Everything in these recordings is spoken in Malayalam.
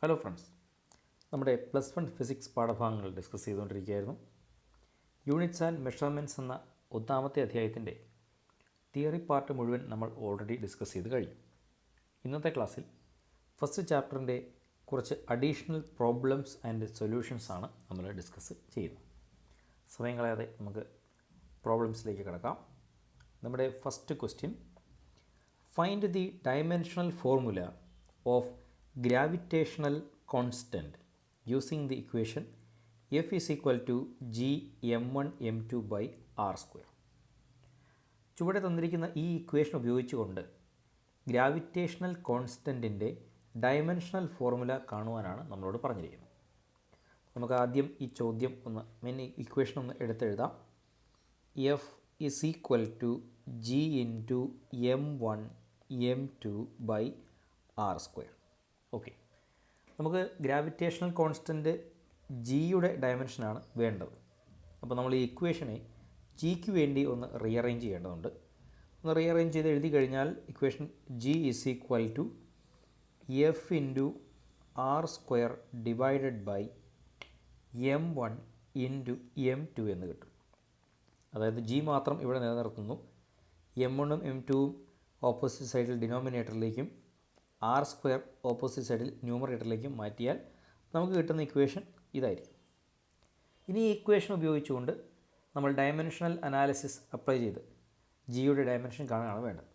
ഹലോ ഫ്രണ്ട്സ്, നമ്മുടെ +1 ഫിസിക്സ് പാഠഭാഗങ്ങൾ ഡിസ്കസ് ചെയ്തുകൊണ്ടിരിക്കുകയായിരുന്നു. യൂണിറ്റ്സ് ആൻഡ് മെഷർമെൻറ്റ്സ് എന്ന ഒന്നാമത്തെ അധ്യായത്തിൻ്റെ തിയറി പാർട്ട് മുഴുവൻ നമ്മൾ ഓൾറെഡി ഡിസ്കസ് ചെയ്ത് കഴിഞ്ഞു. ഇന്നത്തെ ക്ലാസ്സിൽ ഫസ്റ്റ് ചാപ്റ്ററിൻ്റെ കുറച്ച് അഡീഷണൽ പ്രോബ്ലംസ് ആൻഡ് സൊല്യൂഷൻസ് ആണ് നമ്മൾ ഡിസ്കസ് ചെയ്യുന്നത്. സമയം കളയാതെ നമുക്ക് പ്രോബ്ലംസിലേക്ക് കിടക്കാം. നമ്മുടെ first question: find the dimensional formula of gravitational constant using the equation F is equal to g m1 m2 by r square. ചുവടെ തന്നിരിക്കുന്ന ഈ ഇക്വേഷൻ ഉപയോഗിച്ചുകൊണ്ട് ഗ്രാവിറ്റേഷണൽ കോൺസ്റ്റൻറ്റിൻ്റെ ഡയമെൻഷണൽ ഫോർമുല കാണുവാനാണ് നമ്മളോട് പറഞ്ഞിരിക്കുന്നത്. നമുക്ക് ആദ്യം ഈ ചോദ്യം ഇക്വേഷൻ ഒന്ന് എടുത്തെഴുതാം. F is equal to G into m1 m2 by R square. Okay, നമുക്ക് ഗ്രാവിറ്റേഷണൽ കോൺസ്റ്റൻറ്റ് ജിയുടെ ഡയമെൻഷനാണ് വേണ്ടത്. അപ്പോൾ നമ്മൾ ഈ ഇക്വേഷനെ ജിക്ക് വേണ്ടി ഒന്ന് റീഅറേഞ്ച് ചെയ്യേണ്ടതുണ്ട്. ഒന്ന് റീഅറേഞ്ച് ചെയ്ത് എഴുതി കഴിഞ്ഞാൽ equation G is equal to F into R square divided by m1 into m2 എന്ന് കിട്ടും. അതായത് ജി മാത്രം ഇവിടെ നിലനിർത്തുന്നു. m1ഉം m2ഉം ഓപ്പോസിറ്റ് സൈഡിൽ ഡിനോമിനേറ്ററിലേക്കും ആർ സ്ക്വയർ ഓപ്പോസിറ്റ് സൈഡിൽ ന്യൂമറേറ്ററിലേക്കും മാറ്റിയാൽ നമുക്ക് കിട്ടുന്ന ഇക്വേഷൻ ഇതായിരിക്കും. ഇനി ഈ ഇക്വേഷൻ ഉപയോഗിച്ചുകൊണ്ട് നമ്മൾ ഡയമെൻഷണൽ അനാലിസിസ് അപ്ലൈ ചെയ്ത് ജിയുടെ ഡയമെൻഷൻ കാണുകയാണ് വേണ്ടത്.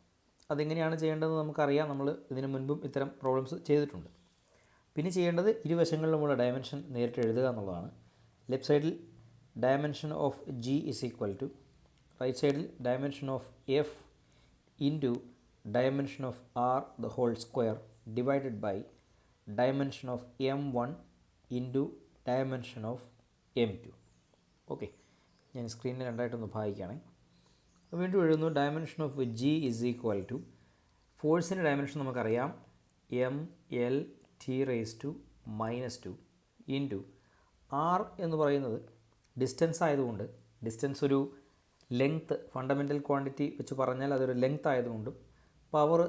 അതെങ്ങനെയാണ് ചെയ്യേണ്ടതെന്ന് നമുക്കറിയാം. നമ്മൾ ഇതിനു മുൻപും ഇത്തരം പ്രോബ്ലംസ് ചെയ്തിട്ടുണ്ട്. പിന്നെ ചെയ്യേണ്ടത് ഇരുവശങ്ങളിലുമുള്ള ഡയമെൻഷൻ നേരിട്ട് എഴുതുക എന്നുള്ളതാണ്. ലെഫ്റ്റ് സൈഡിൽ dimension of G is equal to, right സൈഡിൽ dimension of F into dimension of r the whole square divided by dimension of m1 into dimension of m2. Okay, ഞാൻ സ്ക്രീനിൽ രണ്ടായിട്ടൊന്ന് ഭാഗിക്കുകയാണ്. വീണ്ടും എഴുതുന്നു. Dimension of G is equal to, ഫോഴ്സിൻ്റെ ഡയമെൻഷൻ നമുക്കറിയാം, M L T raise to -2 into R എന്ന് പറയുന്നത് ഡിസ്റ്റൻസ് ആയതുകൊണ്ട്, ഡിസ്റ്റൻസ് ഒരു ലെങ്ത്ത് ഫണ്ടമെൻ്റൽ ക്വാണ്ടിറ്റി വെച്ച് പറഞ്ഞാൽ അതൊരു ലെങ്ത്ത് ആയതുകൊണ്ടും പവർ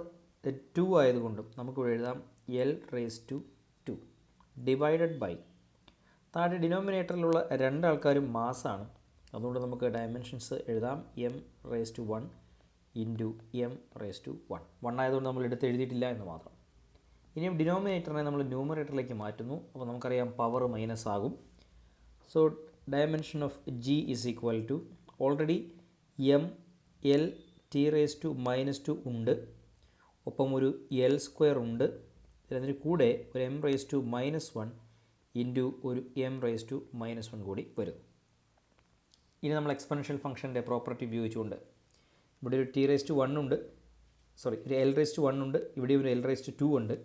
2 ആയതുകൊണ്ടും നമുക്കിവിടെ എഴുതാം L raise to 2 divided by, താഴെ ഡിനോമിനേറ്ററിലുള്ള രണ്ടാൾക്കാരും മാസ്സാണ്. അതുകൊണ്ട് നമുക്ക് ഡയമെൻഷൻസ് എഴുതാം M raise to 1 into M raise to 1 ആയതുകൊണ്ട് നമ്മൾ എടുത്ത് എഴുതിയിട്ടില്ല എന്ന് മാത്രം. ഇനിയും ഡിനോമിനേറ്ററിനെ നമ്മൾ ന്യൂമറേറ്ററിലേക്ക് മാറ്റുന്നു. അപ്പോൾ നമുക്കറിയാം പവർ മൈനസ് ആകും. So dimension of G is equal to, already M L T raise to -2 ഉണ്ട്, ഒപ്പം ഒരു എൽ സ്ക്വയർ ഉണ്ട്, അതിന് കൂടെ ഒരു എം റേസ് ടു -1 ഇൻറ്റു ഒരു എം റേസ് ടു -1 കൂടി വരും. ഇനി നമ്മൾ എക്സ്പൊണൻഷ്യൽ ഫംഗ്ഷൻ്റെ പ്രോപ്പർട്ടി ഉപയോഗിച്ചുകൊണ്ട് ഇവിടെ ഒരു ടി റേസ് ടു 1 ഉണ്ട്, ഒരു എൽ റേസ് ടു 1 ഉണ്ട്, ഇവിടെ ഒരു എൽ റേസ് ടു 2 ഉണ്ട്.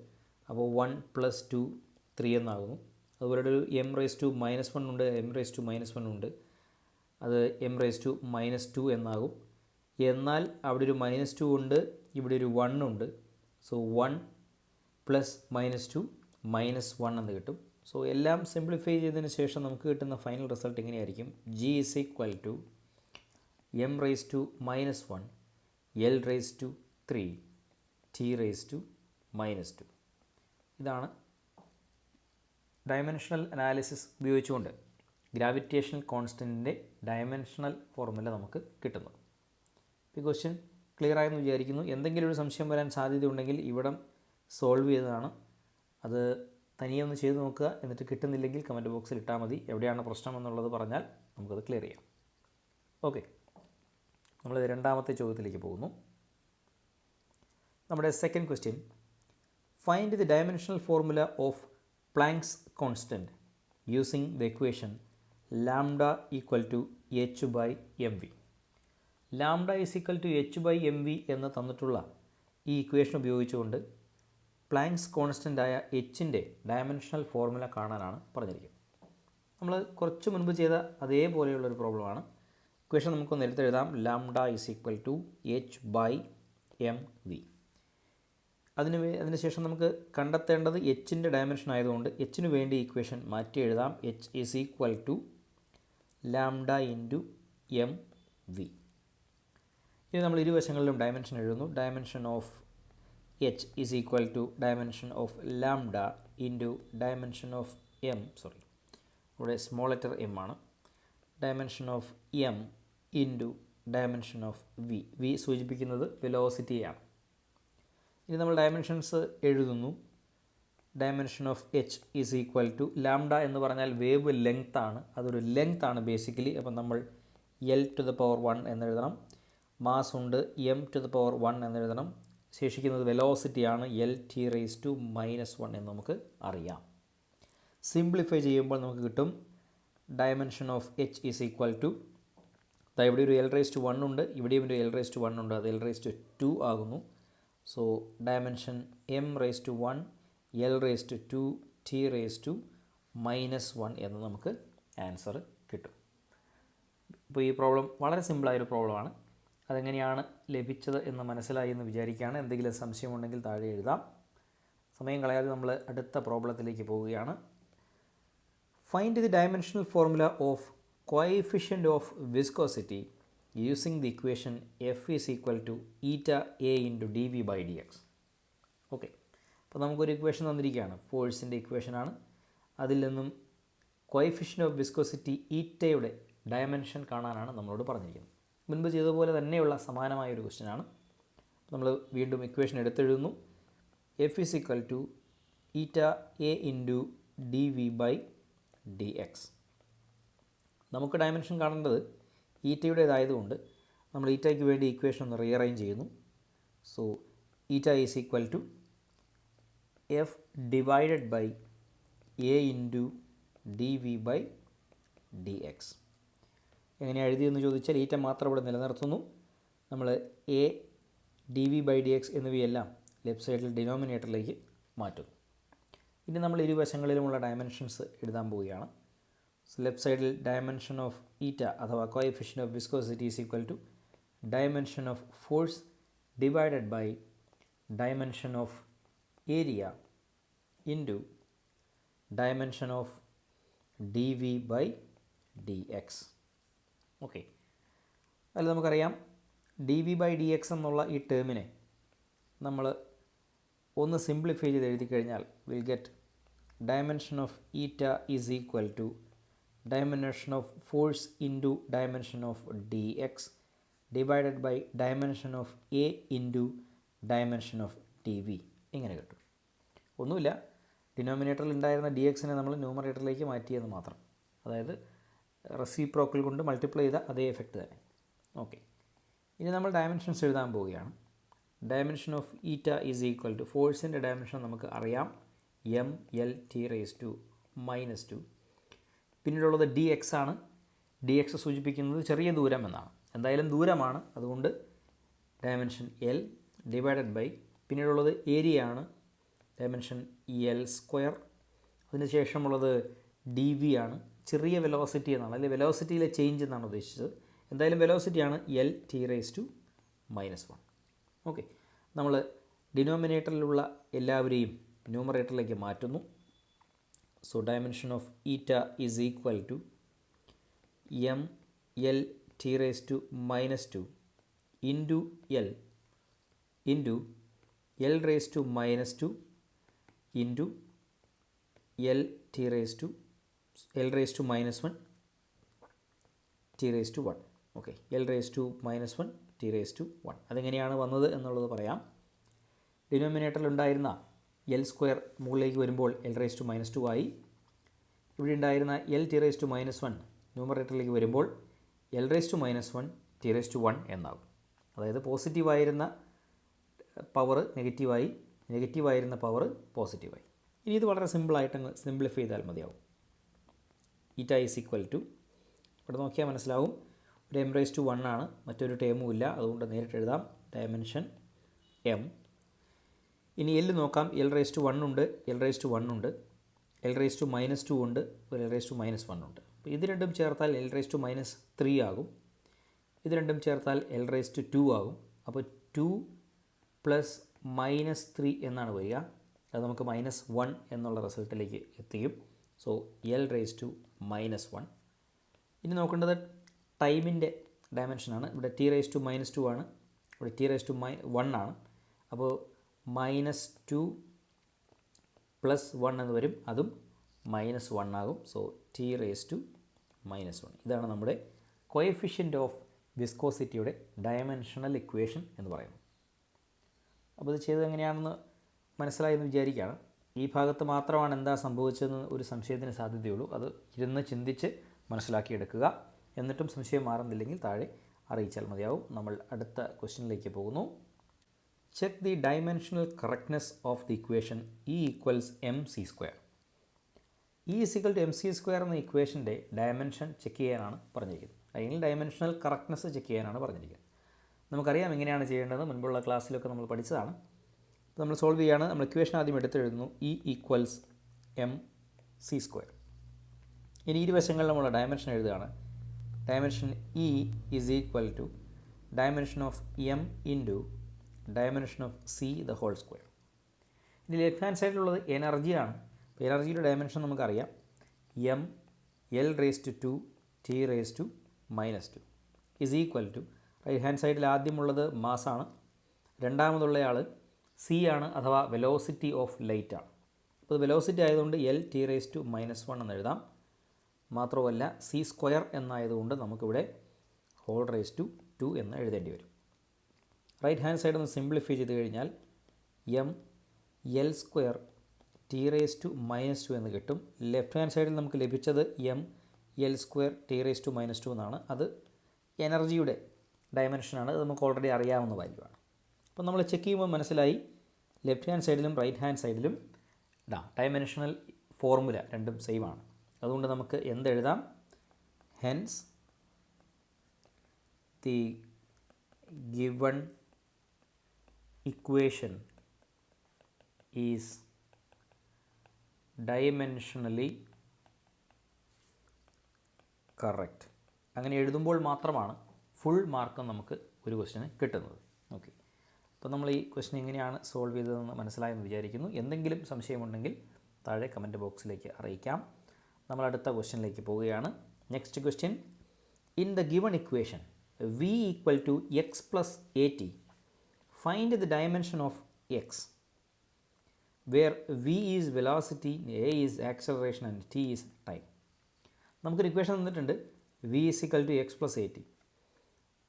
അപ്പോൾ 1 + 2 3 എന്നാകുന്നു. അതുപോലെ ഒരു എം റേസ് ടു -1 ഉണ്ട്, എം റേസ് ടു -1 ഉണ്ട്, അത് എം റേസ് ടു -2 എന്നാകും. എന്നാൽ അവിടെ ഒരു -2 ഉണ്ട്, ഇവിടെ ഒരു 1 ഉണ്ട്. സോ 1 + -2 -1 എന്ന് കിട്ടും. സോ എല്ലാം സിംപ്ലിഫൈ ചെയ്തതിന് ശേഷം നമുക്ക് കിട്ടുന്ന ഫൈനൽ റിസൾട്ട് ഇങ്ങനെയായിരിക്കും. G is equal to M raise to -1 L raise to 3 T raise to -2. ഇതാണ് ഡയമെൻഷണൽ അനാലിസിസ് ഉപയോഗിച്ചുകൊണ്ട് ഗ്രാവിറ്റേഷണൽ കോൺസ്റ്റൻറ്റിൻ്റെ ഡയമെൻഷണൽ ഫോർമുല നമുക്ക് കിട്ടുന്നത്. ഈ ക്വസ്റ്റ്യൻ ക്ലിയർ ആയെന്ന് വിചാരിക്കുന്നു. എന്തെങ്കിലും ഒരു സംശയം വരാൻ സാധ്യതയുണ്ടെങ്കിൽ ഇവിടം സോൾവ് ചെയ്തതാണ്. അത് തനിയെ ഒന്ന് ചെയ്ത് നോക്കുക. എന്നിട്ട് കിട്ടുന്നില്ലെങ്കിൽ കമൻറ്റ് ബോക്സിൽ ഇട്ടാൽ മതി. എവിടെയാണ് പ്രശ്നം എന്നുള്ളത് പറഞ്ഞാൽ നമുക്കത് ക്ലിയർ ചെയ്യാം. ഓക്കെ, നമ്മൾ രണ്ടാമത്തെ ചോദ്യത്തിലേക്ക് പോകുന്നു. നമ്മുടെ second question: find the dimensional formula of Planck's constant using the equation lambda equal to H by M V. Lambda is equal to H by M V എന്ന് തന്നിട്ടുള്ള ഈ ഇക്വേഷൻ ഉപയോഗിച്ചുകൊണ്ട് പ്ലാങ്ക്സ് കോൺസ്റ്റൻ്റായ എച്ചിൻ്റെ ഡയമെൻഷണൽ ഫോർമുല കാണാനാണ് പറഞ്ഞിരിക്കുന്നത്. നമ്മൾ കുറച്ച് മുൻപ് ചെയ്ത അതേപോലെയുള്ളൊരു പ്രോബ്ലമാണ്. ഇക്വേഷൻ നമുക്കൊന്ന് എടുത്തെഴുതാം. Lambda is equal to H by M V. അതിനുശേഷം നമുക്ക് കണ്ടെത്തേണ്ടത് എച്ചിൻ്റെ ഡയമെൻഷൻ ആയതുകൊണ്ട് എച്ചിന് വേണ്ടി ഇക്വേഷൻ മാറ്റി എഴുതാം. H is equal to lambda into M V. ഇനി നമ്മൾ ഇരുവശങ്ങളിലും ഡയമെൻഷൻ എഴുതുന്നു. Dimension of H is equal to dimension of lambda into dimension of M, sorry ഇവിടെ സ്മോൾ ലെറ്റർ എം ആണ്, dimension of M into dimension of V. V സൂചിപ്പിക്കുന്നത് വെലോസിറ്റിയാണ്. ഇനി നമ്മൾ ഡയമെൻഷൻസ് എഴുതുന്നു. Dimension of H is equal to lambda എന്ന് പറഞ്ഞാൽ വേവ് ലെങ്ത് ആണ്, അതൊരു ലെങ്ത് ആണ് ബേസിക്കലി. അപ്പം നമ്മൾ എൽ ടു ദ പവർ 1 എന്നെഴുതണം. മാസ് ഉണ്ട് എം ടു ദ പവർ 1 എന്നെഴുതണം. ശേഷിക്കുന്നത് വെലോസിറ്റിയാണ് എൽ ടി റേസ് ടു -1 എന്ന് നമുക്ക് അറിയാം. സിംപ്ലിഫൈ ചെയ്യുമ്പോൾ നമുക്ക് കിട്ടും dimension of H is equal to, ഇവിടെ ഒരു എൽ റേസ് ടു 1 ഉണ്ട്, ഇവിടെയും ഒരു എൽ റേസ് ടു 1 ഉണ്ട്, അത് എൽ റേസ് ടു 2 ആകുന്നു. So dimension M raise to 1 L raise to 2 T raise to -1 എന്ന് നമുക്ക് ആൻസർ കിട്ടും. ഇപ്പോൾ ഈ പ്രോബ്ലം വളരെ സിമ്പിളായൊരു പ്രോബ്ലമാണ്. അതെങ്ങനെയാണ് ലഭിച്ചത് എന്ന് മനസ്സിലായി എന്ന് വിചാരിക്കുകയാണ്. എന്തെങ്കിലും സംശയമുണ്ടെങ്കിൽ താഴെ എഴുതാം. സമയം കളയാതെ നമ്മൾ അടുത്ത പ്രോബ്ലത്തിലേക്ക് പോവുകയാണ്. Find the dimensional formula of coefficient of viscosity using the equation F is equal to eta A into D V by D X. Okay, അപ്പോൾ നമുക്കൊരു ഇക്വേഷൻ തന്നിരിക്കുകയാണ്, ഫോഴ്സിൻ്റെ ഇക്വേഷനാണ്. അതിൽ നിന്നും കോഎഫിഷ്യൻ്റ് ഓഫ് വിസ്കോസിറ്റി ഈറ്റയുടെ ഡയമെൻഷൻ കാണാനാണ് നമ്മളോട് പറഞ്ഞിരിക്കുന്നത്. മുൻപ് ചെയ്തതുപോലെ തന്നെയുള്ള സമാനമായൊരു ക്വസ്റ്റ്യനാണ്. നമ്മൾ വീണ്ടും ഇക്വേഷൻ എടുത്തെഴുതുന്നു. F is equal to eta A into D V by D X. നമുക്ക് ഡയമെൻഷൻ കാണേണ്ടത് ഈറ്റയുടേതായതുകൊണ്ട് നമ്മൾ ഈറ്റയ്ക്ക് വേണ്ടി ഇക്വേഷൻ ഒന്ന് റീഅറേഞ്ച് ചെയ്യുന്നു. So eta is equal to F divided by A into D V by D X. എങ്ങനെയാണ് എഴുതിയെന്ന് ചോദിച്ചാൽ ഈറ്റ മാത്രം ഇവിടെ നിലനിർത്തുന്നു. നമ്മൾ A D V by D X എന്നിവയെല്ലാം ലെഫ്റ്റ് സൈഡിൽ ഡിനോമിനേറ്ററിലേക്ക് മാറ്റുന്നു. ഇനി നമ്മൾ ഇരുവശങ്ങളിലുമുള്ള ഡയമെൻഷൻസ് എഴുതാൻ പോവുകയാണ്. സോ ലെഫ്റ്റ് സൈഡിൽ ഡയമെൻഷൻ ഓഫ് ഈറ്റ അഥവാ coefficient of viscosity is equal to dimension of force divided by dimension of area into dimension of D V by D X. Okay, അതിൽ നമുക്കറിയാം D V by D X എന്നുള്ള ഈ ടേമിനെ നമ്മൾ ഒന്ന് സിംപ്ലിഫൈ ചെയ്ത് എഴുതി കഴിഞ്ഞാൽ will get dimension of eta is equal to dimension of force into dimension of D X divided by dimension of A into dimension of D V. ഇങ്ങനെ കിട്ടും. ഒന്നുമില്ല, ഡിനോമിനേറ്ററിൽ ഉണ്ടായിരുന്ന ഡി എക്സിനെ നമ്മൾ ന്യൂമറേറ്ററിലേക്ക് മാറ്റിയെന്ന് മാത്രം. അതായത് റെസിപ്രോക്കൽ കൊണ്ട് മൾട്ടിപ്ലൈ ചെയ്ത അതേ എഫക്റ്റ് തന്നെ. ഓക്കെ, ഇനി നമ്മൾ ഡയമെൻഷൻസ് എഴുതാൻ പോവുകയാണ്. Dimension of eta is equal to ഫോഴ്സിൻ്റെ ഡയമെൻഷൻ നമുക്ക് അറിയാം, M L T raise to -2. പിന്നീടുള്ളത് ഡി എക്സ് ആണ്. ഡി എക്സ് സൂചിപ്പിക്കുന്നത് ചെറിയ ദൂരം എന്നാണ്. എന്തായാലും ദൂരമാണ്, അതുകൊണ്ട് ഡയമെൻഷൻ എൽ ഡിവൈഡഡ് ബൈ, പിന്നീടുള്ളത് ഏരിയ ആണ്, ഡയമെൻഷൻ എൽ സ്ക്വയർ. അതിനുശേഷമുള്ളത് ഡി വി ആണ്, ചെറിയ വെലോസിറ്റി എന്നാണ്, അല്ലെങ്കിൽ വെലോസിറ്റിയിലെ ചേഞ്ച് എന്നാണ് ഉദ്ദേശിച്ചത്. എന്തായാലും വെലോസിറ്റിയാണ് L T raise to -1. Okay, നമ്മൾ ഡിനോമിനേറ്ററിലുള്ള എല്ലാവരെയും ന്യൂമറേറ്ററിലേക്ക് മാറ്റുന്നു. So dimension of eta is equal to M L T raise to -2 into L into L raise to -2 into L T raise to L raise to -1 T raise to 1. Okay, L raise to -1 T raise to 1. അതെങ്ങനെയാണ് വന്നത് എന്നുള്ളത് പറയാം. ഡിനോമിനേറ്ററിൽ ഉണ്ടായിരുന്ന എൽ സ്ക്വയർ മുകളിലേക്ക് വരുമ്പോൾ എൽ റേസ് ടു -2 ആയി. ഇവിടെ ഉണ്ടായിരുന്ന എൽ ടി റേസ് ടു -1 ന്യൂമറേറ്ററിലേക്ക് വരുമ്പോൾ L raise to -1 T raise to 1 എന്നാകും. അതായത് പോസിറ്റീവായിരുന്ന പവർ നെഗറ്റീവായി, നെഗറ്റീവായിരുന്ന പവർ പോസിറ്റീവായി. ഇനി ഇത് വളരെ സിമ്പിളായിട്ടങ്ങ് സിംപ്ലിഫൈ ചെയ്താൽ മതിയാവും. ഈറ്റ ഈസ് ഈക്വൽ ടു, ഇവിടെ നോക്കിയാൽ മനസ്സിലാവും, ഒരു എം റേസ് ടു 1 ആണ്, മറ്റൊരു ടേമും ഇല്ല, അതുകൊണ്ട് നേരിട്ട് എഴുതാം ഡയമെൻഷൻ എം. ഇനി എൽ നോക്കാം, എൽ റേസ് ടു 1 ഉണ്ട്, എൽ റേസ് ടു 1 ഉണ്ട്, എൽ റേസ് ടു -2 ഉണ്ട്, ഒരു എൽ റേസ് ടു -1 ഉണ്ട്. അപ്പോൾ ഇത് രണ്ടും ചേർത്താൽ എൽ റേസ് ടു -3 ആകും. ഇത് രണ്ടും ചേർത്താൽ എൽ റേസ് ടു 2 ആകും. അപ്പോൾ 2 + -3 എന്നാണ് വരിക. അത് നമുക്ക് -1 എന്നുള്ള റിസൾട്ടിലേക്ക് എത്തിക്കും. So L raise to -1. ഇനി നോക്കേണ്ടത് ടൈമിൻ്റെ ഡയമെൻഷനാണ്. ഇവിടെ ടി റേസ് ടു -2 ആണ്, ഇവിടെ ടി റേസ് ടു 1 ആണ്. അപ്പോൾ -2 +1 എന്ന് വരും, അതും -1 ആകും. So t⁻⁻1. ഇതാണ് നമ്മുടെ കോഎഫിഷ്യൻ്റ് ഓഫ് വിസ്കോസിറ്റിയുടെ ഡയമെൻഷണൽ ഇക്വേഷൻ എന്ന് പറയുന്നത്. അപ്പോൾ ഇത് ചെയ്തത് എങ്ങനെയാണെന്ന് മനസ്സിലായെന്ന് വിചാരിക്കുകയാണ്. ഈ ഭാഗത്ത് മാത്രമാണ് എന്താ സംഭവിച്ചതെന്ന് ഒരു സംശയത്തിന് സാധ്യതയുള്ളൂ. അത് ഇരുന്ന് ചിന്തിച്ച് മനസ്സിലാക്കിയെടുക്കുക. എന്നിട്ടും സംശയം മാറുന്നില്ലെങ്കിൽ താഴെ അറിയിച്ചാൽ മതിയാവും. നമ്മൾ അടുത്ത ക്വസ്റ്റ്യനിലേക്ക് പോകുന്നു. Check the dimensional correctness of the equation E = mc². E = mc² എന്ന ഇക്വേഷൻ്റെ ഡയമെൻഷൻ ചെക്ക് ചെയ്യാനാണ് പറഞ്ഞിരിക്കുന്നത്. അല്ലെങ്കിൽ ഡയമെൻഷണൽ കറക്റ്റ്നെസ് ചെക്ക് ചെയ്യാനാണ് പറഞ്ഞിരിക്കുന്നത്. നമുക്കറിയാം എങ്ങനെയാണ് ചെയ്യേണ്ടത്, മുൻപുള്ള ക്ലാസ്സിലൊക്കെ നമ്മൾ പഠിച്ചതാണ്. അപ്പോൾ നമ്മൾ സോൾവ് ചെയ്യുകയാണ്. നമ്മൾ ഇക്വേഷൻ ആദ്യം എടുത്തെഴുതുന്നു. E = mc². ഇനി ഇരുവശങ്ങളിൽ നമ്മൾ ഡയമെൻഷൻ എഴുതുകയാണ്. Dimension E = dimension of m into dimension of c². ഇനി ലെഫ്റ്റ് ഹാൻഡ് സൈഡിലുള്ളത് എനർജിയാണ്. അപ്പോൾ എനർജിയുടെ ഡയമെൻഷൻ നമുക്കറിയാം. m L⁻²T⁻² = റൈറ്റ് ഹാൻഡ് സൈഡിൽ ആദ്യമുള്ളത് മാസാണ്, രണ്ടാമതുള്ളയാൾ c ആണ്, അഥവാ വെലോസിറ്റി ഓഫ് ലൈറ്റ് ആണ്. അപ്പോൾ ഇത് വെലോസിറ്റി ആയതുകൊണ്ട് L⁻⁻1 എന്ന് എഴുതാം. മാത്രമല്ല c² എന്നായതുകൊണ്ട് നമുക്കിവിടെ whole⁻² എന്ന് എഴുതേണ്ടി വരും. റൈറ്റ് ഹാൻഡ് സൈഡ് ഒന്ന് സിംപ്ലിഫൈ ചെയ്ത് കഴിഞ്ഞാൽ m L²T⁻² എന്ന് കിട്ടും. ലെഫ്റ്റ് ഹാൻഡ് സൈഡിൽ നമുക്ക് ലഭിച്ചത് m L²T⁻² എന്നാണ്. അത് എനർജിയുടെ ഡയമെൻഷനാണ്. അത് നമുക്ക് ഓൾറെഡി അറിയാവുന്ന വാല്യൂ ആണ്. അപ്പോൾ നമ്മൾ ചെക്ക് ചെയ്യുമ്പോൾ മനസ്സിലായി ലെഫ്റ്റ് ഹാൻഡ് സൈഡിലും റൈറ്റ് ഹാൻഡ് സൈഡിലും ഡയമെൻഷണൽ ഫോർമുല രണ്ടും സെയിം ആണ്. അതുകൊണ്ട് നമുക്ക് എന്തെഴുതാം? Hence the given equation is dimensionally correct. അങ്ങനെ എഴുതുമ്പോൾ മാത്രമാണ് ഫുൾ മാർക്ക് നമുക്ക് ഒരു ക്വസ്റ്റിന് കിട്ടുന്നത്. ഓക്കെ, അപ്പോൾ നമ്മൾ ഈ ക്വസ്റ്റ്യൻ എങ്ങനെയാണ് സോൾവ് ചെയ്തതെന്ന് മനസ്സിലായെന്ന് വിചാരിക്കുന്നു. എന്തെങ്കിലും സംശയമുണ്ടെങ്കിൽ താഴെ കമൻറ്റ് ബോക്സിലേക്ക് അറിയിക്കാം. നമ്മൾ അടുത്ത ക്വസ്റ്റ്യനിലേക്ക് പോവുകയാണ്. Next question. In the given equation v = x + at, find the dimension of x, where v is velocity, a is acceleration and t is time. നമുക്കൊരു ഇക്വേഷൻ തന്നിട്ടുണ്ട്, v = x + at.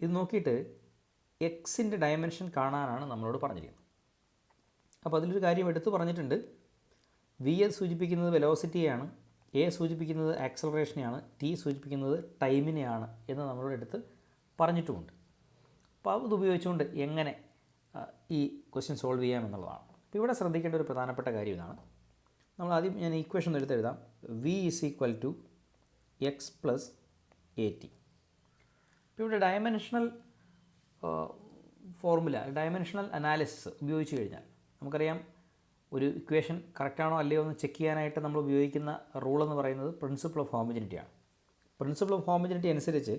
ഇത് നോക്കിയിട്ട് എക്സിൻ്റെ ഡയമെൻഷൻ കാണാനാണ് നമ്മളോട് പറഞ്ഞിരിക്കുന്നത്. അപ്പോൾ അതിലൊരു കാര്യം എടുത്തു പറഞ്ഞിട്ടുണ്ട്. വി സൂചിപ്പിക്കുന്നത് വെലോസിറ്റിയാണ്, എ സൂചിപ്പിക്കുന്നത് ആക്സലറേഷനെയാണ്, ടി സൂചിപ്പിക്കുന്നത് ടൈമിനെയാണ് എന്ന് നമ്മളോട് എടുത്ത് പറഞ്ഞിട്ടുമുണ്ട്. അപ്പോൾ അത് ഉപയോഗിച്ചുകൊണ്ട് എങ്ങനെ ഈ ക്വസ്റ്റ്യൻ സോൾവ് ചെയ്യാമെന്നുള്ളതാണ്. അപ്പോൾ ഇവിടെ ശ്രദ്ധിക്കേണ്ട ഒരു പ്രധാനപ്പെട്ട കാര്യം ഇതാണ്. നമ്മൾ ആദ്യം ഞാൻ ഇക്വേഷൻ എടുത്തെഴുതാം. v = x + at. ഇപ്പോൾ ഇവിടെ ഡയമെൻഷണൽ ഫോർമുല, ഡയമെൻഷണൽ അനാലിസിസ് ഉപയോഗിച്ച് കഴിഞ്ഞാൽ നമുക്കറിയാം ഒരു ഇക്വേഷൻ കറക്റ്റാണോ അല്ലയോ എന്ന് ചെക്ക് ചെയ്യാനായിട്ട് നമ്മൾ ഉപയോഗിക്കുന്ന റൂൾ എന്ന് പറയുന്നത് പ്രിൻസിപ്പിൾ ഓഫ് ഹോമോജനിറ്റിയാണ്. പ്രിൻസിപ്പിൾ ഓഫ് ഹോമോജനിറ്റി അനുസരിച്ച്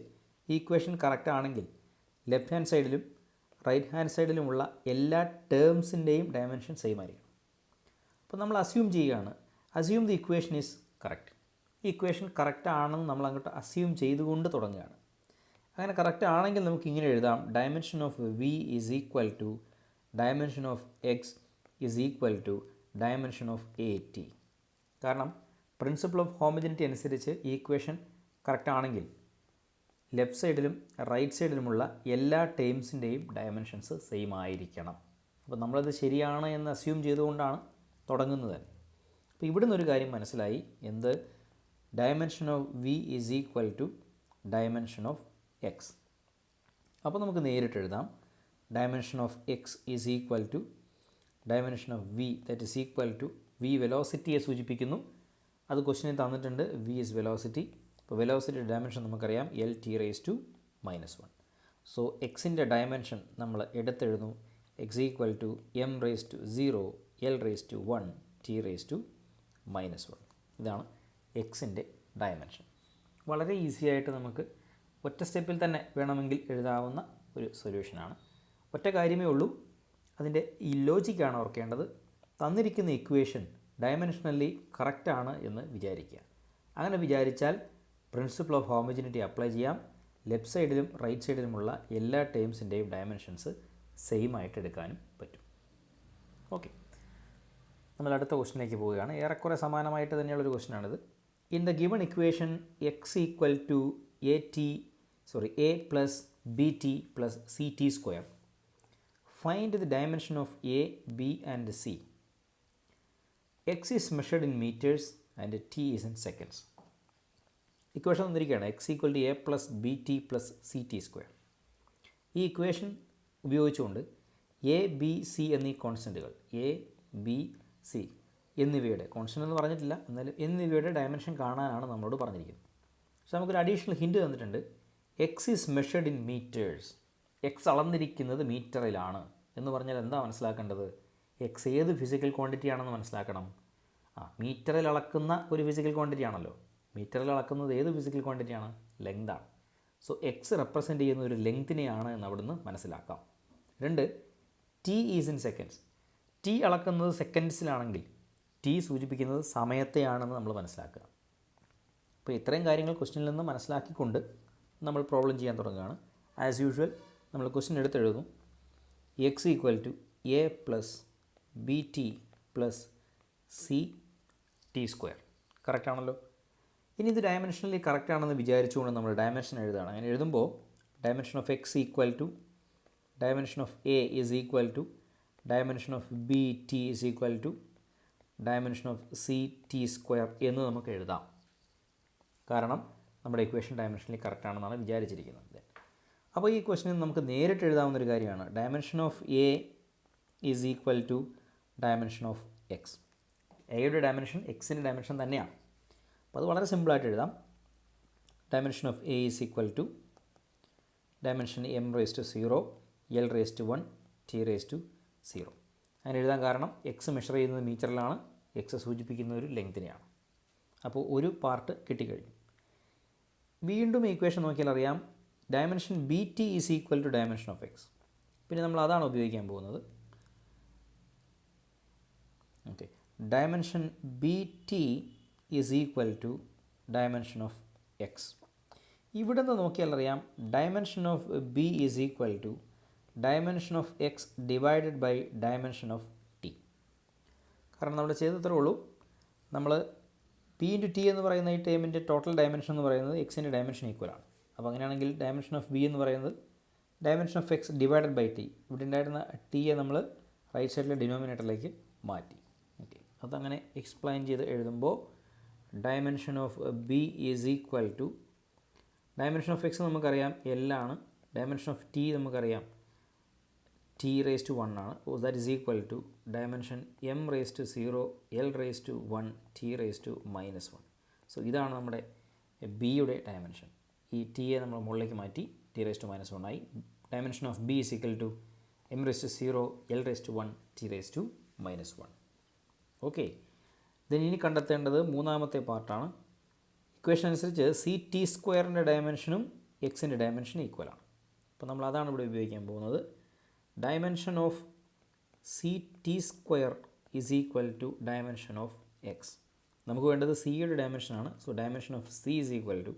ഈ ഇക്വേഷൻ കറക്റ്റ് ആണെങ്കിൽ ലെഫ്റ്റ് ഹാൻഡ് സൈഡിലും റൈറ്റ് ഹാൻഡ് സൈഡിലുമുള്ള എല്ലാ ടേംസിൻ്റെയും ഡയമെൻഷൻ സെയിം ആയിരിക്കും. അപ്പോൾ നമ്മൾ അസ്യൂം ചെയ്യുകയാണ്, assume the equation is correct. ഈ ഇക്വേഷൻ കറക്റ്റ് ആണെന്ന് നമ്മൾ അങ്ങോട്ട് അസ്യൂം ചെയ്തുകൊണ്ട് തുടങ്ങുകയാണ്. അങ്ങനെ കറക്റ്റ് ആണെങ്കിൽ നമുക്ക് ഇങ്ങനെ എഴുതാം. Dimension of v = dimension of x = dimension of at. കാരണം പ്രിൻസിപ്പിൾ ഓഫ് ഹോമോജനിറ്റി അനുസരിച്ച് ഈ ഇക്വേഷൻ കറക്റ്റ് ആണെങ്കിൽ ലെഫ്റ്റ് സൈഡിലും റൈറ്റ് സൈഡിലുമുള്ള എല്ലാ ടേംസിൻ്റെയും ഡയമെൻഷൻസ് സെയിം ആയിരിക്കണം. അപ്പോൾ നമ്മളത് ശരിയാണ് എന്ന് അസ്യൂം ചെയ്തുകൊണ്ടാണ് തുടങ്ങുന്നത്. അപ്പോൾ ഇവിടുന്ന് ഒരു കാര്യം മനസ്സിലായി, എന്ത്? Dimension of v = dimension of x. അപ്പോൾ നമുക്ക് നേരിട്ട് എഴുതാം. Dimension of x = dimension of v, that is equal to v വെലോസിറ്റിയെ സൂചിപ്പിക്കുന്നു. അത് ക്വസ്റ്റ്യനിൽ തന്നിട്ടുണ്ട്. v is velocity. അപ്പോൾ വെലോസിറ്റിയുടെ ഡയമെൻഷൻ നമുക്കറിയാം, L⁻⁻1. സോ എക്സിൻ്റെ ഡയമെൻഷൻ നമ്മൾ എടുത്തെഴുതുന്നു. x = m⁻0 L⁻1 T⁻−1. ഇതാണ് എക്സിൻ്റെ ഡയമെൻഷൻ. വളരെ ഈസി ആയിട്ട് നമുക്ക് ഒറ്റ സ്റ്റെപ്പിൽ തന്നെ വേണമെങ്കിൽ എഴുതാവുന്ന ഒരു സൊല്യൂഷനാണ്. ഒറ്റ കാര്യമേ ഉള്ളൂ, അതിൻ്റെ ഈ ലോജിക്കാണ് ഓർക്കേണ്ടത്. തന്നിരിക്കുന്ന ഇക്വേഷൻ ഡയമെൻഷനലി കറക്റ്റാണ് എന്ന് വിചാരിക്കുക. അങ്ങനെ വിചാരിച്ചാൽ പ്രിൻസിപ്പിൾ ഓഫ് ഹോമോജനിറ്റി അപ്ലൈ ചെയ്യാം. ലെഫ്റ്റ് സൈഡിലും റൈറ്റ് സൈഡിലുമുള്ള എല്ലാ ടേംസിൻ്റെയും ഡയമെൻഷൻസ് സെയിം ആയിട്ട് എടുക്കാനും പറ്റും. ഓക്കെ, നമ്മൾ അടുത്ത ക്വസ്റ്റിനിലേക്ക് പോവുകയാണ്. ഏറെക്കുറെ സമാനമായിട്ട് തന്നെയുള്ളൊരു ക്വസ്റ്റിനാണിത്. In the given equation X equal to A plus B T plus C T square find the dimension of A, B and C. X is measured in meters and T is in seconds. Equation തന്നിരിക്കുകയാണ് X equal to A plus B T plus C T square. ഈ ഇക്വേഷൻ ഉപയോഗിച്ചുകൊണ്ട് എ, ബി, സി എന്നീ കോൺസ്റ്റൻറ്റുകൾ എ, ബി, സി എന്നിവയുടെ കോൺസ്റ്റൻ്റ് എന്ന് പറഞ്ഞിട്ടില്ല, എന്നാലും എന്നിവയുടെ ഡയമെൻഷൻ കാണാനാണ് നമ്മളോട് പറഞ്ഞിരിക്കുന്നത്. പക്ഷേ നമുക്കൊരു അഡീഷണൽ ഹിൻറ്റ് തന്നിട്ടുണ്ട്. X is measured in meters. X അളന്നിരിക്കുന്നത് മീറ്ററിലാണ് എന്ന് പറഞ്ഞാൽ എന്താ മനസ്സിലാക്കേണ്ടത്? എക്സ് ഏത് ഫിസിക്കൽ ക്വാണ്ടിറ്റി ആണെന്ന് മനസ്സിലാക്കണം. മീറ്ററിൽ അളക്കുന്ന ഒരു ഫിസിക്കൽ ക്വാണ്ടിറ്റി ആണല്ലോ. മീറ്ററിൽ അളക്കുന്നത് ഏത് ഫിസിക്കൽ ക്വാണ്ടിറ്റിയാണ്? ലെങ്താണ്. സോ എക്സ് റെപ്രസെൻറ്റ് ചെയ്യുന്ന ഒരു ലെങ്തിനെയാണ് എന്ന് അവിടുന്ന് മനസ്സിലാക്കാം. 2, T is in seconds. T അളക്കുന്നത് സെക്കൻഡ്സിലാണെങ്കിൽ ടി സൂചിപ്പിക്കുന്നത് സമയത്തെയാണെന്ന് നമ്മൾ മനസ്സിലാക്കുക. അപ്പോൾ ഇത്രയും കാര്യങ്ങൾ ക്വസ്റ്റ്യനിൽ നിന്ന് മനസ്സിലാക്കിക്കൊണ്ട് നമ്മൾ പ്രോബ്ലം ചെയ്യാൻ തുടങ്ങുകയാണ്. ആസ് യൂഷ്വൽ നമ്മൾ ക്വസ്റ്റ്യൻ എടുത്തെഴുതുന്നു. X equal to A plus B T plus C T square. കറക്റ്റാണല്ലോ. ഇനി ഇത് ഡയമെൻഷനലി കറക്റ്റാണെന്ന് വിചാരിച്ചുകൊണ്ട് നമ്മൾ ഡയമെൻഷൻ എഴുതുകയാണ്. അങ്ങനെ എഴുതുമ്പോൾ dimension of X equal to dimension of A is equal to dimension of B T is equal to dimension of C T square എന്ന് നമുക്ക് എഴുതാം. കാരണം നമ്മുടെ ഇക്വേഷൻ ഡയമെൻഷനലി കറക്റ്റാണെന്നാണ് വിചാരിച്ചിരിക്കുന്നത്. അപ്പോൾ ഈ ക്വസ്റ്റിന് നമുക്ക് നേരിട്ട് എഴുതാവുന്നൊരു കാര്യമാണ്. Dimension of A is equal to dimension of X. എയുടെ ഡയമെൻഷൻ എക്സിൻ്റെ ഡയമെൻഷൻ തന്നെയാണ്. അപ്പോൾ അത് വളരെ സിമ്പിളായിട്ട് എഴുതാം. Dimension of A is equal to dimension M raise to 0, L raise to 1, T raise to 0. അങ്ങനെ എഴുതാൻ കാരണം എക്സ് മെഷർ ചെയ്യുന്നത് മീറ്ററിലാണ്, എക്സ് സൂചിപ്പിക്കുന്ന ഒരു ലെങ്തിനെയാണ്. അപ്പോൾ ഒരു പാർട്ട് കിട്ടിക്കഴിഞ്ഞു. വീണ്ടും ഇക്വേഷൻ നോക്കിയാൽ അറിയാം dimension B T is equal to dimension of X. പിന്നെ നമ്മൾ അതാണ് ഉപയോഗിക്കാൻ പോകുന്നത്. Okay, dimension B T is equal to dimension of X. ഇവിടെ നിന്ന് നോക്കിയാൽ അറിയാം dimension of B is equal to dimension of X divided by dimension of T. കാരണം നമ്മൾ ചെയ്തത്രേ ഉള്ളൂ. നമ്മൾ പി ഇൻറ്റു ടി എന്ന് പറയുന്ന ഈ ടേമിൻ്റെ ടോട്ടൽ ഡയമെൻഷൻ എന്ന് പറയുന്നത് എക്സിൻ്റെ ഡയമെൻഷൻ ഈക്വലാണ്. അപ്പോൾ അങ്ങനെയാണെങ്കിൽ ഡയമെൻഷൻ ഓഫ് ബി എന്ന് പറയുന്നത് dimension of X divided by T. ഇവിടെ ഉണ്ടായിരുന്ന ടിയെ നമ്മൾ റൈറ്റ് സൈഡിലെ ഡിനോമിനേറ്ററിലേക്ക് മാറ്റി. ഓക്കെ, അതങ്ങനെ എക്സ്പ്ലെയിൻ ചെയ്ത് എഴുതുമ്പോൾ dimension of B is equal to dimension of X നമുക്കറിയാം എല്ലാണ്. ഡയമെൻഷൻ ഓഫ് ടി നമുക്കറിയാം ടി റേസ് ടു 1 ആണ്. That is equal to dimension M raise to 0, L raise to 1, T raise to -1. So ഇതാണ് നമ്മുടെ ബിയുടെ ഡയമെൻഷൻ. ഈ ടിയെ നമ്മൾ മുകളിലേക്ക് മാറ്റി ടി റേസ് ടു -1 ആയി. Dimension of B is equal to M raise to 0, L raise to 1, T raise to -1. Okay, ഇനി കണ്ടെത്തേണ്ടത് മൂന്നാമത്തെ പാർട്ടാണ്. ഇക്വേഷൻ അനുസരിച്ച് സി ടി സ്ക്വയറിൻ്റെ ഡയമെൻഷനും എക്സിൻ്റെ ഡയമെൻഷൻ ഈക്വലാണ്. അപ്പോൾ നമ്മൾ അതാണ് ഇവിടെ ഉപയോഗിക്കാൻ പോകുന്നത്. Dimension of C T square is equal to dimension of X. നമുക്ക് വേണ്ടത് സിയുടെ ഡയമെൻഷനാണ്. So dimension of C is equal to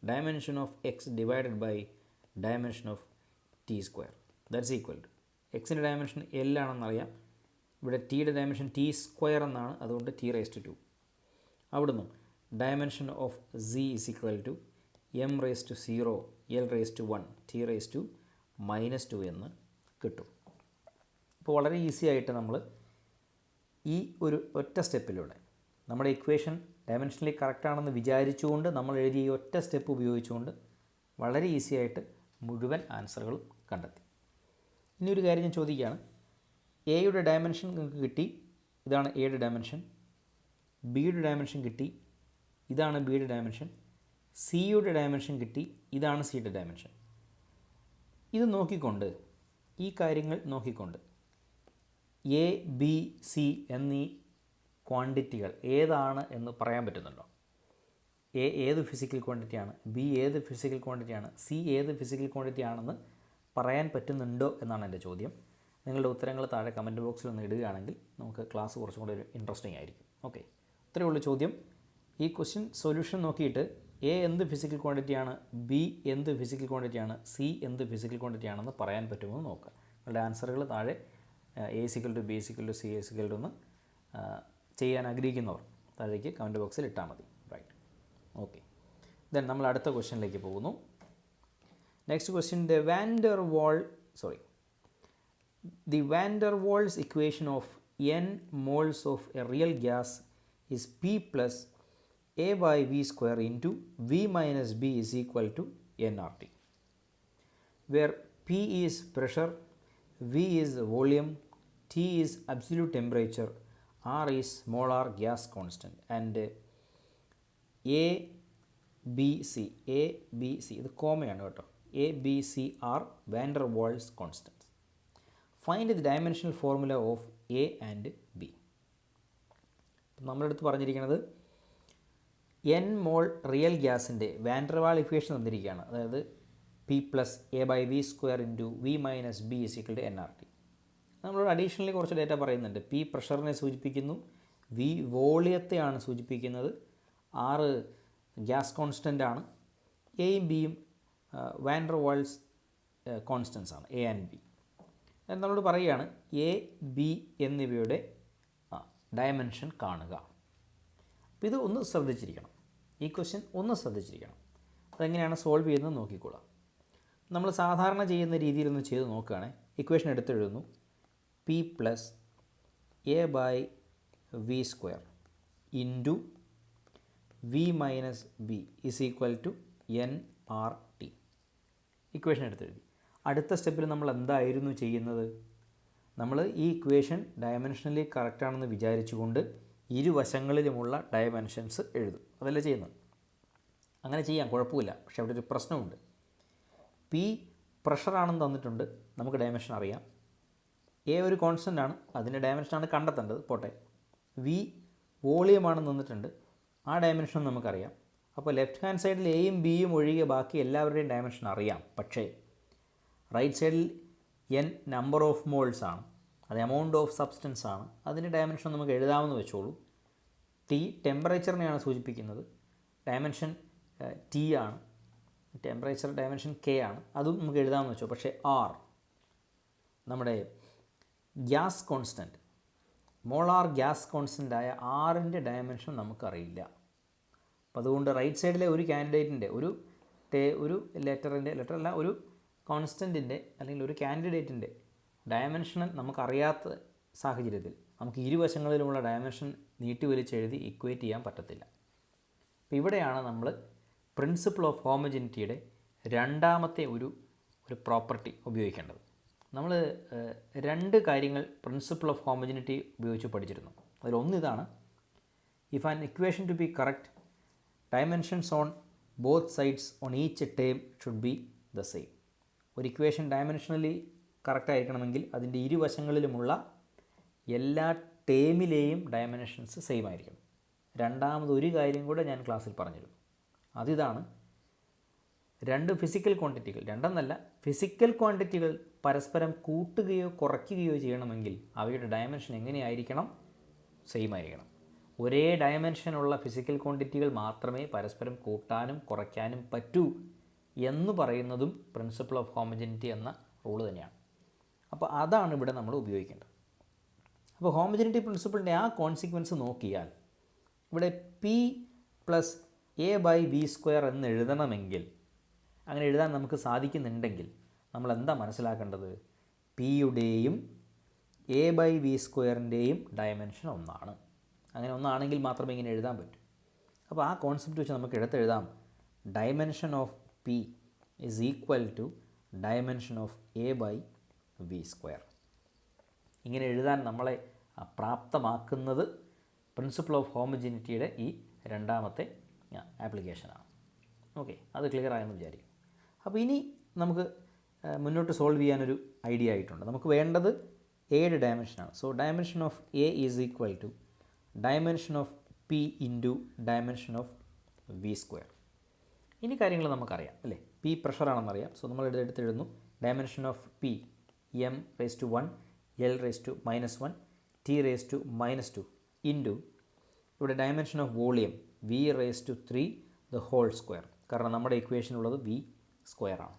dimension of X divided by dimension of T square. That's equal to എക്സിൻ്റെ ഡയമെൻഷൻ എൽ ആണെന്നറിയാം. ഇവിടെ ടിയുടെ ഡയമെൻഷൻ ടി സ്ക്വയർ എന്നാണ്, അതുകൊണ്ട് ടി റേസ് ടു 2. അവിടുന്ന് dimension of C is equal to M raise to 0, L raise to 1, T raise to -2 എന്ന് കിട്ടും. അപ്പോൾ വളരെ ഈസി ആയിട്ട് നമ്മൾ ഈ ഒരു ഒറ്റ സ്റ്റെപ്പിലൂടെ നമ്മുടെ ഇക്വേഷൻ ഡയമെൻഷനലി കറക്റ്റാണെന്ന് വിചാരിച്ചുകൊണ്ട് നമ്മൾ എഴുതിയ ഈ ഒറ്റ സ്റ്റെപ്പ് ഉപയോഗിച്ചുകൊണ്ട് വളരെ ഈസി ആയിട്ട് മുഴുവൻ ആൻസറുകളും കണ്ടെത്തി. ഇനി ഒരു കാര്യം ഞാൻ ചോദിക്കുകയാണ്. എയുടെ ഡയമെൻഷൻ നിങ്ങൾക്ക് കിട്ടി, ഇതാണ് എയുടെ ഡയമെൻഷൻ. ബിയുടെ ഡയമെൻഷൻ കിട്ടി, ഇതാണ് ബിയുടെ ഡയമെൻഷൻ. സിയുടെ ഡയമെൻഷൻ കിട്ടി, ഇതാണ് സിയുടെ ഡയമെൻഷൻ. ഇത് നോക്കിക്കൊണ്ട് ഈ കാര്യങ്ങൾ നോക്കിക്കൊണ്ട് എ, ബി, സി എന്നീ ക്വാണ്ടിറ്റികൾ ഏതാണ് എന്ന് പറയാൻ പറ്റുന്നുണ്ടോ? എ ഏത് ഫിസിക്കൽ ക്വാണ്ടിറ്റിയാണ്, ബി ഏത് ഫിസിക്കൽ ക്വാണ്ടിറ്റിയാണ്, സി ഏത് ഫിസിക്കൽ ക്വാണ്ടിറ്റി ആണെന്ന് പറയാൻ പറ്റുന്നുണ്ടോ എന്നാണ് എൻ്റെ ചോദ്യം. നിങ്ങളുടെ ഉത്തരങ്ങൾ താഴെ കമൻറ്റ് ബോക്സിൽ ഒന്ന് ഇടുകയാണെങ്കിൽ നമുക്ക് ക്ലാസ് കുറച്ചും കൂടി ഒരു ഇൻട്രസ്റ്റിംഗ് ആയിരിക്കും. ഓക്കെ, ഇത്രയേ ഉള്ളൂ ചോദ്യം. ഈ ക്വസ്റ്റ്യൻ സൊല്യൂഷൻ നോക്കിയിട്ട് എ എന്ത് ഫിസിക്കൽ ക്വാണ്ടിറ്റിയാണ്, ബി എന്ത് ഫിസിക്കൽ ക്വാണ്ടിറ്റിയാണ്, സി എന്ത് ഫിസിക്കൽ ക്വാണ്ടിറ്റിയാണെന്ന് പറയാൻ പറ്റുമോ എന്ന് നോക്കുക. നിങ്ങളുടെ ആൻസറുകൾ താഴെ A equal to B equal to C equal to എന്ന് ചെയ്യാൻ ആഗ്രഹിക്കുന്നവർ താഴേക്ക് കമൻറ്റ് ബോക്സിൽ ഇട്ടാൽ മതി. Right, okay. ദെൻ നമ്മൾ അടുത്ത ക്വസ്റ്റ്യനിലേക്ക് പോകുന്നു. Next question, the van der Waals equation of n moles of a real gas is P plus A by V square into V minus B is equal to nRT, where P is pressure, V is volume, T is absolute temperature, R is molar gas constant, and A, B, C ഇത് കോമയാണ് കേട്ടോ. A, B, C are van der Waals constants. Find the dimensional formula of A and B. നമ്മളെടുത്ത് പറഞ്ഞിരിക്കുന്നത് n മോൾ റിയൽ ഗ്യാസിൻ്റെ വാൻ ഡെർ വാൾ ഇക്വേഷൻ തന്നിരിക്കുകയാണ്. അതായത് P plus A by V square into V minus B is equal to nRT. നമ്മളോട് അഡീഷണലി കുറച്ച് ഡേറ്റ പറയുന്നുണ്ട്. P പ്രഷറിനെ സൂചിപ്പിക്കുന്നു, V വോളിയത്തെയാണ് സൂചിപ്പിക്കുന്നത്, R ഗ്യാസ് കോൺസ്റ്റൻ്റ് ആണ്, എയും ബിയും വാൻ ഡെർ വാൾസ് കോൺസ്റ്റൻസ് ആണ്, A ആൻഡ് B. നമ്മളോട് പറയുകയാണ് എ ബി എന്നിവയുടെ ഡയമെൻഷൻ കാണുക. അപ്പോൾ ഇത് ഒന്ന് ശ്രദ്ധിച്ചിരിക്കണം, ഈ ക്വസ്റ്റ്യൻ ഒന്ന് ശ്രദ്ധിച്ചിരിക്കണം. അതെങ്ങനെയാണ് സോൾവ് ചെയ്യുന്നത് നോക്കിക്കോളാം. നമ്മൾ സാധാരണ ചെയ്യുന്ന രീതിയിലൊന്ന് ചെയ്ത് നോക്കുകയാണെങ്കിൽ ഇക്വേഷൻ എടുത്തെഴുതുന്നു. P plus A by V square into V minus B is equal to N R T. Equation എടുത്തെഴുതി. അടുത്ത സ്റ്റെപ്പിൽ നമ്മൾ എന്തായിരുന്നു ചെയ്യുന്നത്? നമ്മൾ ഈ ഇക്വേഷൻ ഡയമെൻഷനലി കറക്റ്റാണെന്ന് വിചാരിച്ചുകൊണ്ട് ഇരുവശങ്ങളിലുമുള്ള ഡയമെൻഷൻസ് എഴുതും. അതല്ലേ ചെയ്യുന്നത്. അങ്ങനെ ചെയ്യാം, കുഴപ്പമില്ല. പക്ഷേ അവിടെ ഒരു പ്രശ്നമുണ്ട്. പി പ്രഷറാണെന്ന് തന്നിട്ടുണ്ട്, നമുക്ക് ഡയമെൻഷൻ അറിയാം. എ ഒരു കോൺസ്റ്റൻ്റ് ആണ്, അതിൻ്റെ ഡയമെൻഷനാണ് കണ്ടെത്തേണ്ടത്, പോട്ടെ. വി വോളിയമാണെന്ന് തന്നിട്ടുണ്ട്, ആ ഡയമെൻഷൻ നമുക്കറിയാം. അപ്പോൾ ലെഫ്റ്റ് ഹാൻഡ് സൈഡിൽ എയും ബിയും ഒഴികെ ബാക്കി എല്ലാവരുടെയും ഡയമെൻഷൻ അറിയാം. പക്ഷേ റൈറ്റ് സൈഡിൽ എൻ നമ്പർ ഓഫ് മോൾസ് ആണ്, അത് എമൗണ്ട് ഓഫ് സബ്സ്റ്റൻസ് ആണ്, അതിൻ്റെ ഡയമെൻഷൻ നമുക്ക് എഴുതാമെന്ന് വെച്ചോളൂ. ടി ടെമ്പറേച്ചറിനെയാണ് സൂചിപ്പിക്കുന്നത്, ഡയമെൻഷൻ ടി ആണ്, ടെമ്പറേച്ചർ ഡയമെൻഷൻ കെ ആണ്, അതും നമുക്ക് എഴുതാമെന്ന് വെച്ചോ. പക്ഷേ ആർ നമ്മുടെ ഗ്യാസ് കോൺസ്റ്റൻറ്റ്, മോളാർ ഗ്യാസ് കോൺസ്റ്റൻ്റായ ആറിൻ്റെ ഡയമെൻഷൻ നമുക്കറിയില്ല. അപ്പോൾ അതുകൊണ്ട് റൈറ്റ് സൈഡിലെ ഒരു കാൻഡിഡേറ്റിൻ്റെ ഒരു ലെറ്ററല്ല ഒരു കോൺസ്റ്റൻറ്റിൻ്റെ അല്ലെങ്കിൽ ഒരു കാൻഡിഡേറ്റിൻ്റെ ഡയമെൻഷൻ നമുക്കറിയാത്ത സാഹചര്യത്തിൽ നമുക്ക് ഇരുവശങ്ങളിലുമുള്ള ഡയമെൻഷൻ നീട്ടിവലിച്ചെഴുതി ഇക്വേറ്റ് ചെയ്യാൻ പറ്റത്തില്ല. അപ്പോൾ ഇവിടെയാണ് നമ്മൾ പ്രിൻസിപ്പിൾ ഓഫ് ഹോമോജനിറ്റിയുടെ രണ്ടാമത്തെ ഒരു പ്രോപ്പർട്ടി ഉപയോഗിക്കേണ്ടത്. നമ്മൾ രണ്ട് കാര്യങ്ങൾ പ്രിൻസിപ്പിൾ ഓഫ് ഹോമോജനിറ്റി ഉപയോഗിച്ച് പഠിച്ചിരുന്നു. അതിലൊന്നിതാണ്, if an equation to be correct, dimensions on both sides on each term should be the same. ഒരു ഇക്വേഷൻ ഡയമെൻഷനലി കറക്റ്റ് ആയിരിക്കണമെങ്കിൽ അതിൻ്റെ ഇരുവശങ്ങളിലുമുള്ള എല്ലാ ടേമിലെയും ഡയമെൻഷൻസ് സെയിം ആയിരിക്കണം. രണ്ടാമതൊരു കാര്യം കൂടെ ഞാൻ ക്ലാസ്സിൽ പറഞ്ഞിരുന്നു. അതിതാണ്, രണ്ട് ഫിസിക്കൽ ക്വാണ്ടിറ്റികൾ, രണ്ടെന്നല്ല ഫിസിക്കൽ ക്വാണ്ടിറ്റികൾ പരസ്പരം കൂട്ടുകയോ കുറയ്ക്കുകയോ ചെയ്യണമെങ്കിൽ അവയുടെ ഡയമെൻഷൻ എങ്ങനെയായിരിക്കണം? സെയിം ആയിരിക്കണം. ഒരേ ഡയമെൻഷനുള്ള ഫിസിക്കൽ ക്വാണ്ടിറ്റികൾ മാത്രമേ പരസ്പരം കൂട്ടാനും കുറയ്ക്കാനും പറ്റൂ എന്ന് പറയുന്നതും പ്രിൻസിപ്പിൾ ഓഫ് ഹോമോജനിറ്റി എന്ന റൂൾ തന്നെയാണ്. അപ്പോൾ അതാണ് ഇവിടെ നമ്മൾ ഉപയോഗിക്കേണ്ടത്. അപ്പോൾ ഹോമോജനിറ്റി പ്രിൻസിപ്പിളിൻ്റെ ആ കോൺസിക്വൻസ് നോക്കിയാൽ ഇവിടെ P plus A by V square എന്ന് എഴുതണമെങ്കിൽ, അങ്ങനെ എഴുതാൻ നമുക്ക് സാധിക്കുന്നുണ്ടെങ്കിൽ നമ്മൾ എന്താ മനസ്സിലാക്കേണ്ടത്? പിയുടെയും എ ബൈ വി സ്ക്വയറിൻ്റെയും ഡയമെൻഷൻ ഒന്നാണ്. അങ്ങനെ ഒന്നാണെങ്കിൽ മാത്രമേ ഇങ്ങനെ എഴുതാൻ പറ്റൂ. അപ്പോൾ ആ കോൺസെപ്റ്റ് വെച്ച് നമുക്ക് എടുത്തെഴുതാം, dimension of P is equal to dimension of A by V square. ഇങ്ങനെ എഴുതാൻ നമ്മളെ പ്രാപ്തമാക്കുന്നത് പ്രിൻസിപ്പിൾ ഓഫ് ഹോമോജനിറ്റിയുടെ ഈ രണ്ടാമത്തെ ആപ്ലിക്കേഷനാണ്. ഓക്കെ, അത് ക്ലിയർ ആയെന്ന് വിചാരിക്കും. അപ്പോൾ ഇനി നമുക്ക് മുന്നോട്ട് സോൾവ് ചെയ്യാനൊരു ഐഡിയ ആയിട്ടുണ്ട്. നമുക്ക് വേണ്ടത് എയുടെ ഡയമെൻഷനാണ്. So dimension of A is equal to dimension of P into dimension of V square. ഇനി കാര്യങ്ങൾ നമുക്കറിയാം അല്ലേ? പി പ്രഷറാണെന്നറിയാം. സോ നമ്മൾ എടുത്തെഴുതുന്നു dimension of P M raise to 1 L raise to -1 T raise to -2 ഇൻറ്റു ഇവിടെ dimension of volume V raise to 3 the whole square. കാരണം നമ്മുടെ ഇക്വേഷനുള്ളത് വി സ്ക്വയർ ആണ്.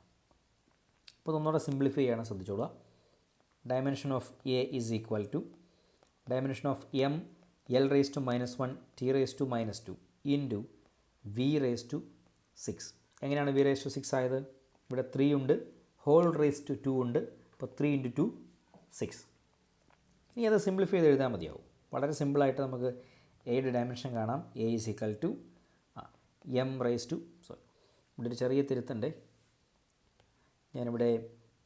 അപ്പോൾ ഒന്നുകൂടെ സിംപ്ലിഫൈ ചെയ്യണം, ശ്രദ്ധിച്ചോളുക. Dimension of A is equal to dimension of M L raise to -1 T raise to -2 into V raise to 6. എങ്ങനെയാണ് വി റേസ് ടു 6 ആയത്? ഇവിടെ 3 ഉണ്ട്, ഹോൾ റേസ് ടു 2 ഉണ്ട്, അപ്പോൾ 3 × 2 6. ഇനി അത് സിംപ്ലിഫൈ ചെയ്ത് എഴുതാൻ മതിയാവും. വളരെ സിമ്പിളായിട്ട് നമുക്ക് എയുടെ ഡയമെൻഷൻ കാണാം. A is equal to M raise to ഇവിടെ ഒരു ചെറിയ തിരുത്തുണ്ട്. ഞാനിവിടെ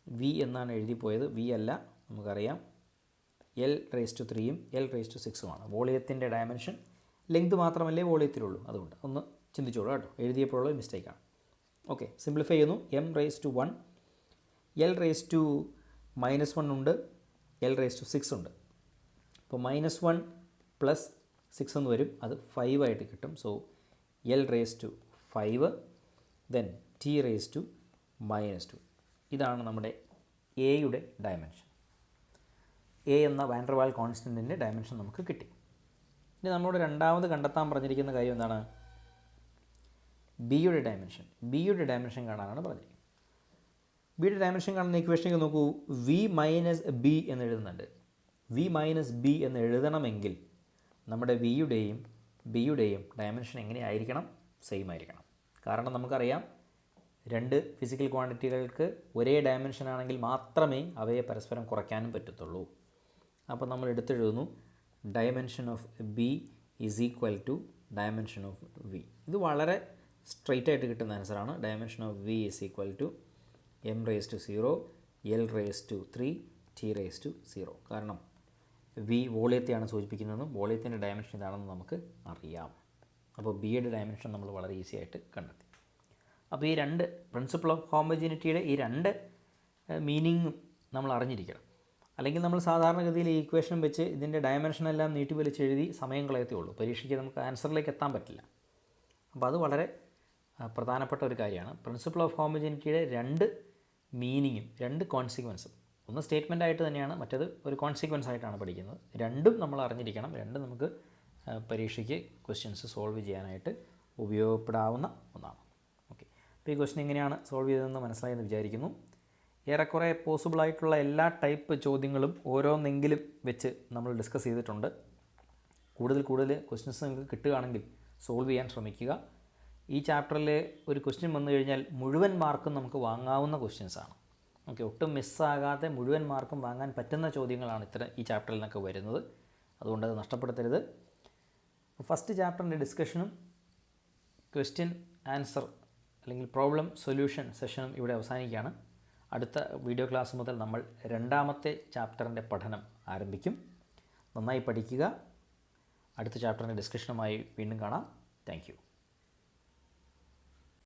വി എന്നാണ് എഴുതി പോയത്, വി അല്ല, നമുക്കറിയാം എൽ റേസ് ടു 3യും എൽ റേസ് ടു 6ഉമാണ്. വോളിയത്തിൻ്റെ ഡയമെൻഷൻ ലെങ്ത് മാത്രമല്ലേ വോളിയത്തിലുള്ളൂ, അതുകൊണ്ട് ഒന്ന് ചിന്തിച്ചോളൂ കേട്ടോ, എഴുതിയപ്പോഴുള്ള മിസ്റ്റേക്കാണ്. ഓക്കെ, സിംപ്ലിഫൈ ചെയ്യുന്നു. M raise to 1, L raise to -1 ഉണ്ട്, എൽ റേസ് ടു 6 ഉണ്ട്. അപ്പോൾ -1 + 6 എന്ന് വരും, അത് 5 ആയിട്ട് കിട്ടും. So L raise to 5 then T raise to -2. ഇതാണ് നമ്മുടെ എയുടെ ഡയമെൻഷൻ. എ എന്ന വാൻ ഡെർ വാൽ കോൺസ്റ്റൻറ്റിൻ്റെ ഡയമെൻഷൻ നമുക്ക് കിട്ടി. ഇനി നമ്മളോട് രണ്ടാമത് കണ്ടെത്താൻ പറഞ്ഞിരിക്കുന്ന കാര്യം എന്താണ്? ബിയുടെ ഡയമെൻഷൻ. ബിയുടെ ഡയമെൻഷൻ കാണാനാണ് പറഞ്ഞിരിക്കുന്നത്. ബിയുടെ ഡയമെൻഷൻ കാണുന്ന ഇക്വേഷനിലേക്ക് നോക്കൂ. വി മൈനസ് ബി എന്ന് എഴുതുന്നുണ്ട്. വി മൈനസ് ബി എന്ന് എഴുതണമെങ്കിൽ നമ്മുടെ വിയുടെയും ബിയുടെയും ഡയമെൻഷൻ എങ്ങനെയായിരിക്കണം? സെയിം ആയിരിക്കണം. കാരണം നമുക്കറിയാം രണ്ട് ഫിസിക്കൽ ക്വാണ്ടിറ്റികൾക്ക് ഒരേ ഡയമെൻഷൻ ആണെങ്കിൽ മാത്രമേ അവയെ പരസ്പരം കുറയ്ക്കാനും പറ്റത്തുള്ളൂ. അപ്പോൾ നമ്മൾ എടുത്തെഴുതുന്നു dimension of B is equal to dimension of V. ഇത് വളരെ സ്ട്രെയിറ്റ് ആയിട്ട് കിട്ടുന്ന ആൻസറാണ്. Dimension of V is equal to M raise to 0, L raise to 3, T raise to 0. കാരണം വി വോളിയത്തെയാണ് സൂചിപ്പിക്കുന്നതെന്നും വോളിയത്തിൻ്റെ ഡയമെൻഷൻ ഇതാണെന്ന് നമുക്ക് അറിയാം. അപ്പോൾ ബിയുടെ ഡയമെൻഷൻ നമ്മൾ വളരെ ഈസി ആയിട്ട് കണ്ടെത്തി. അപ്പോൾ ഈ രണ്ട് പ്രിൻസിപ്പിൾ ഓഫ് ഹോമോജീനിറ്റിയുടെ ഈ രണ്ട് മീനിങ്ങും നമ്മൾ അറിഞ്ഞിരിക്കണം. അല്ലെങ്കിൽ നമ്മൾ സാധാരണഗതിയിൽ ഈ ഇക്വേഷൻ വെച്ച് ഇതിൻ്റെ ഡയമെൻഷൻ എല്ലാം നീട്ടി വലിച്ചെഴുതി സമയം കളയത്തേ ഉള്ളൂ. പരീക്ഷയ്ക്ക് നമുക്ക് ആൻസറിലേക്ക് എത്താൻ പറ്റില്ല. അപ്പോൾ അത് വളരെ പ്രധാനപ്പെട്ട ഒരു കാര്യമാണ്. പ്രിൻസിപ്പിൾ ഓഫ് ഹോമോജീനിറ്റിയുടെ രണ്ട് മീനിങ്ങും രണ്ട് കോൺസിക്വൻസും, ഒന്ന് സ്റ്റേറ്റ്മെൻ്റ് ആയിട്ട് തന്നെയാണ്, മറ്റേത് ഒരു കോൺസിക്വൻസ് ആയിട്ടാണ് പഠിക്കുന്നത്. രണ്ടും നമ്മൾ അറിഞ്ഞിരിക്കണം. രണ്ടും നമുക്ക് പരീക്ഷയ്ക്ക് ക്വസ്റ്റ്യൻസ് സോൾവ് ചെയ്യാനായിട്ട് ഉപയോഗപ്പെടാവുന്ന ഒന്നാണ്. ഓക്കെ, അപ്പോൾ ഈ ക്വസ്റ്റ്യൻ എങ്ങനെയാണ് സോൾവ് ചെയ്തതെന്ന് മനസ്സിലായെന്ന് വിചാരിക്കുന്നു. ഏറെക്കുറെ പോസിബിളായിട്ടുള്ള എല്ലാ ടൈപ്പ് ചോദ്യങ്ങളും ഓരോന്നെങ്കിലും വെച്ച് നമ്മൾ ഡിസ്കസ് ചെയ്തിട്ടുണ്ട്. കൂടുതൽ ക്വസ്റ്റ്യൻസ് നിങ്ങൾക്ക് കിട്ടുകയാണെങ്കിൽ സോൾവ് ചെയ്യാൻ ശ്രമിക്കുക. ഈ ചാപ്റ്ററിൽ ഒരു ക്വസ്റ്റ്യൻ വന്നു കഴിഞ്ഞാൽ മുഴുവൻ മാർക്കും നമുക്ക് വാങ്ങാവുന്ന ക്വസ്റ്റ്യൻസാണ്. ഓക്കെ, ഒട്ടും മിസ്സാകാതെ മുഴുവൻ മാർക്കും വാങ്ങാൻ പറ്റുന്ന ചോദ്യങ്ങളാണ് ഈ ചാപ്റ്ററിൽ നിന്നൊക്കെ വരുന്നത്. അതുകൊണ്ട് അത് നഷ്ടപ്പെടുത്തരുത്. ഫസ്റ്റ് ചാപ്റ്ററിൻ്റെ ഡിസ്കഷനും ക്വസ്റ്റ്യൻ ആൻസർ അല്ലെങ്കിൽ പ്രോബ്ലം സൊല്യൂഷൻ സെഷനും ഇവിടെ അവസാനിക്കുകയാണ്. അടുത്ത വീഡിയോ ക്ലാസ് മുതൽ നമ്മൾ രണ്ടാമത്തെ ചാപ്റ്ററിൻ്റെ പഠനം ആരംഭിക്കും. നന്നായി പഠിക്കുക. അടുത്ത ചാപ്റ്ററിൻ്റെ ഡിസ്കഷനുമായി വീണ്ടും കാണാം. Thank you.